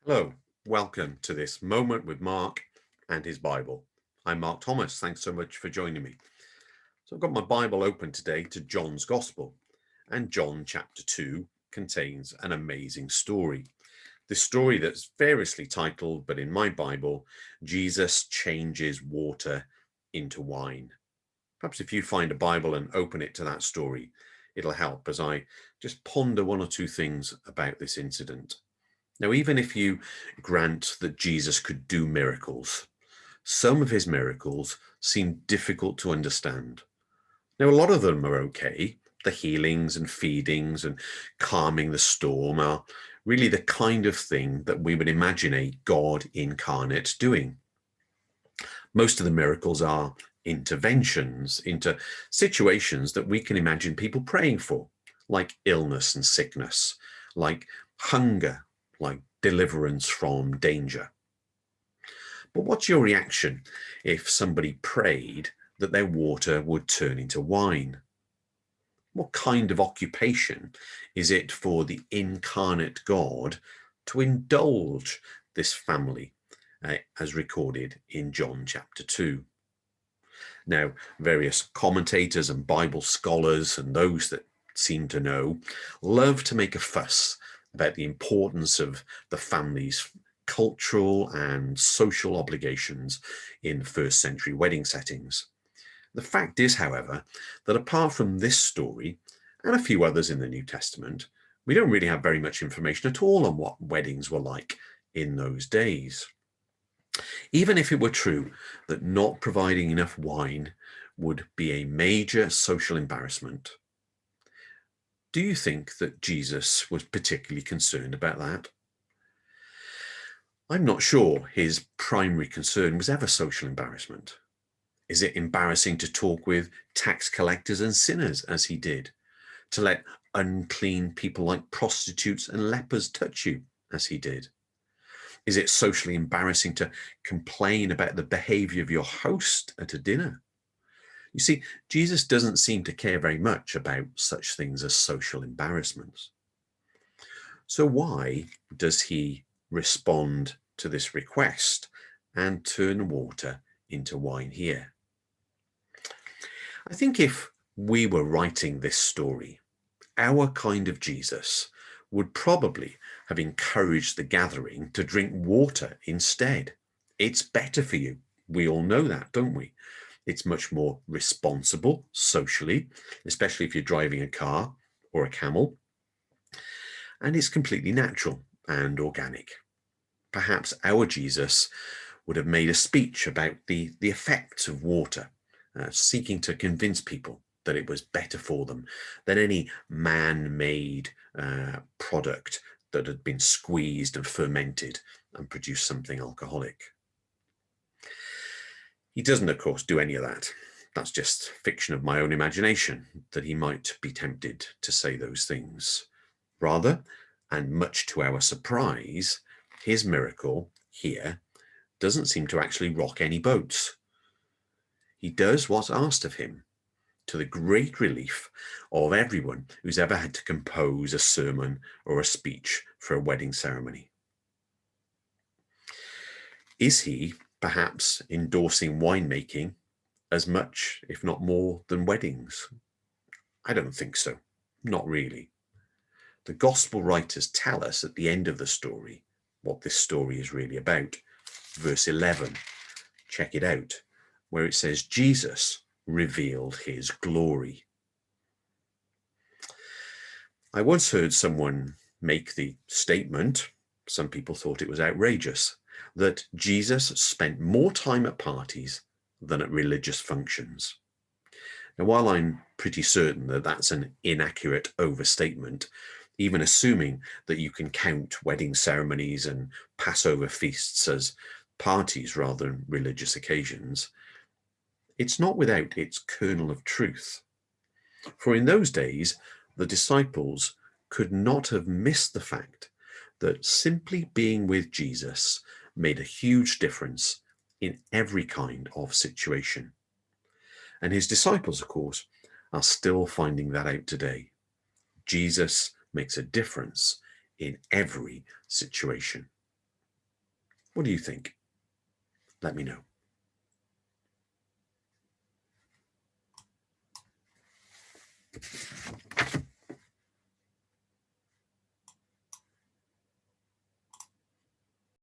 Hello, welcome to this moment with Mark and his Bible. I'm Mark Thomas. Thanks so much for joining me. So I've got my Bible open today to John's Gospel, and John chapter 2 contains an amazing story. This story that's variously titled, but in my Bible, Jesus changes water into wine. Perhaps if you find a Bible and open it to that story, it'll help as I just ponder one or two things about this incident. Now, even if you grant that Jesus could do miracles, some of his miracles seem difficult to understand. Now, a lot of them are okay. The healings and feedings and calming the storm are really the kind of thing that we would imagine a God incarnate doing. Most of the miracles are interventions into situations that we can imagine people praying for, like illness and sickness, like hunger, like deliverance from danger. But what's your reaction if somebody prayed that their water would turn into wine? What kind of occupation is it for the incarnate God to indulge this family, as recorded in John chapter 2? Now, various commentators and Bible scholars and those that seem to know love to make a fuss about the importance of the family's cultural and social obligations in first century wedding settings. The fact is, however, that apart from this story and a few others in the New Testament, we don't really have very much information at all on what weddings were like in those days. Even if it were true that not providing enough wine would be a major social embarrassment, do you think that Jesus was particularly concerned about that? I'm not sure his primary concern was ever social embarrassment. Is it embarrassing to talk with tax collectors and sinners as he did? To let unclean people like prostitutes and lepers touch you as he did? Is it socially embarrassing to complain about the behavior of your host at a dinner? You see, Jesus doesn't seem to care very much about such things as social embarrassments. So why does he respond to this request and turn water into wine here? I think if we were writing this story, our kind of Jesus would probably have encouraged the gathering to drink water instead. It's better for you. We all know that, don't we? It's much more responsible socially, especially if you're driving a car or a camel, and it's completely natural and organic. Perhaps our Jesus would have made a speech about the effects of water, seeking to convince people that it was better for them than any man-made product that had been squeezed and fermented and produced something alcoholic. He doesn't, of course, do any of that. That's just fiction of my own imagination, that he might be tempted to say those things. Rather, and much to our surprise, his miracle here doesn't seem to actually rock any boats. He does what's asked of him, to the great relief of everyone who's ever had to compose a sermon or a speech for a wedding ceremony. Is he perhaps endorsing winemaking as much, if not more, than weddings? I don't think so. Not really. The gospel writers tell us at the end of the story what this story is really about. Verse 11, check it out, where it says, Jesus revealed his glory. I once heard someone make the statement, some people thought it was outrageous, that Jesus spent more time at parties than at religious functions. Now, while I'm pretty certain that that's an inaccurate overstatement, even assuming that you can count wedding ceremonies and Passover feasts as parties rather than religious occasions, it's not without its kernel of truth. For in those days, the disciples could not have missed the fact that simply being with Jesus made a huge difference in every kind of situation. And his disciples, of course, are still finding that out today. Jesus makes a difference in every situation. What do you think? Let me know.